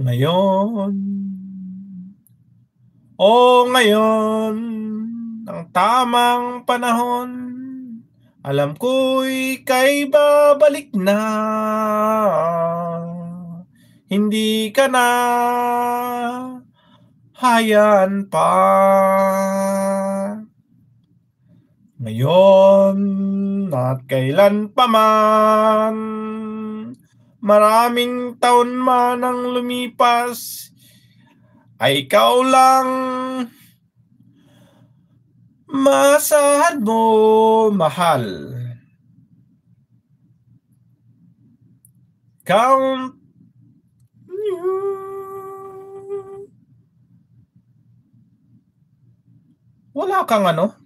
Ngayon, ngayon, ang tamang panahon, alam ko'y ka'y babalik na, hindi ka na hayaan pa. Ngayon at kailan pa man, maraming taon man ang lumipas, ay ikaw lang maasahan mo, mahal. Count you. Wala kang ano?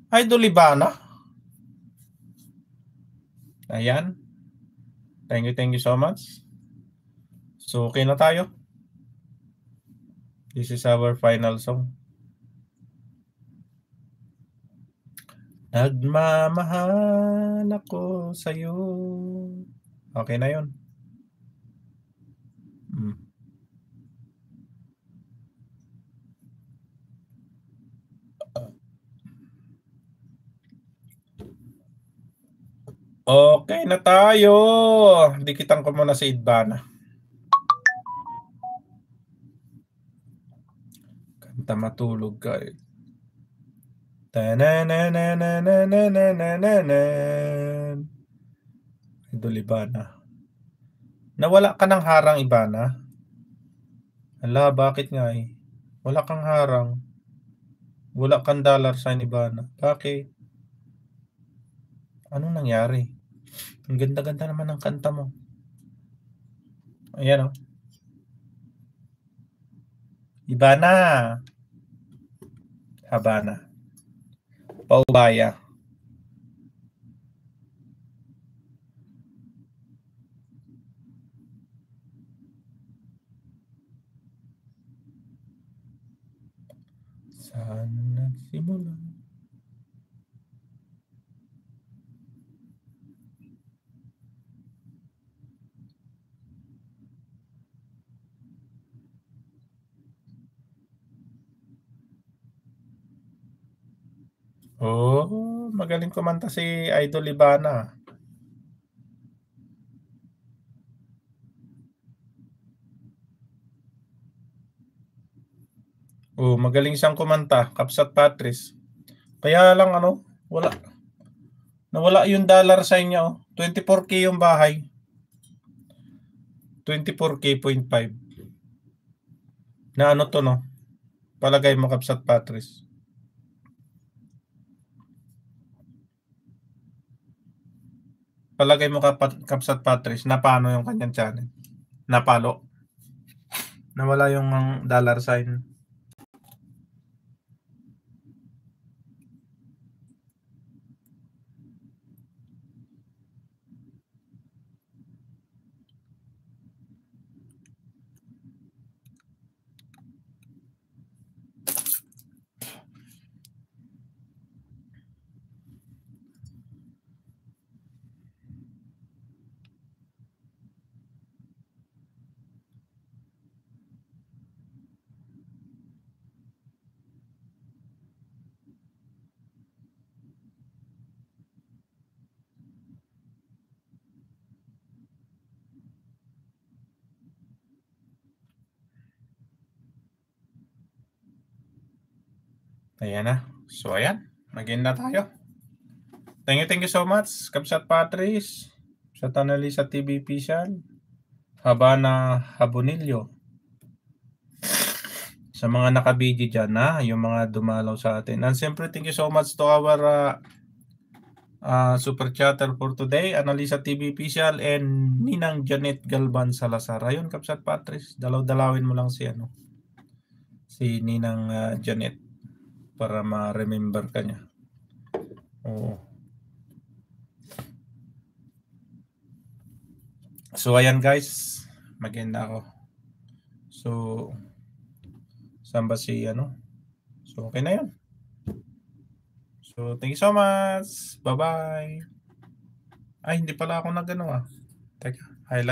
Idol Ibana? Ayan. Thank you so much. So, okay na tayo. This is our final song. Nagmamahal ako sa'yo. Okay na yun. Okay na tayo. Dikitan ko muna si Ibana. Kanta matulog ka eh. Idol Ibana. Nawala ka ng harang, Ibana? Hala, bakit nga eh? Wala kang harang. Wala kang dollar sign, Ibana. Bakit? Anong nangyari? Ang ganda-ganda naman ng kanta mo. Ayan o. Ibana. Habana. Paubaya. Saan nagsimula? Oh, magaling kumanta si Idol Ibana. Oh, magaling siyang kumanta, Kapsat Patrice. Kaya lang ano, wala. Nawala yung dollar sign niya, oh. 24K yung bahay. 24K.5. Na ano to, no? Palagay mo, Kapsat Patrice. Palagay mo, Kapsat Patrice, na paano yung kanyang channel? Napalo. Nawala yung dollar sign. Ayan na. So, ayan. Mag-end na tayo. Thank you so much, Kapsat Patrice, sa Tanalisa TV Official, Habana Habonillo. Sa mga nakabidi dyan, yung mga dumalaw sa atin. And siyempre, thank you so much to our super chatter for today, Analisa TV Official and Ninang Janet Galban Salazar. Ayun, Kapsat Patrice, dalaw-dalawin mo lang si Ninang Janet para ma-remember ka niya. Oo. So, ayan guys, mag-end na ako. So, saan ba si So, okay na yun. So, thank you so much. Bye-bye. Ay, hindi pala ako nag-ano. Teka, highlight.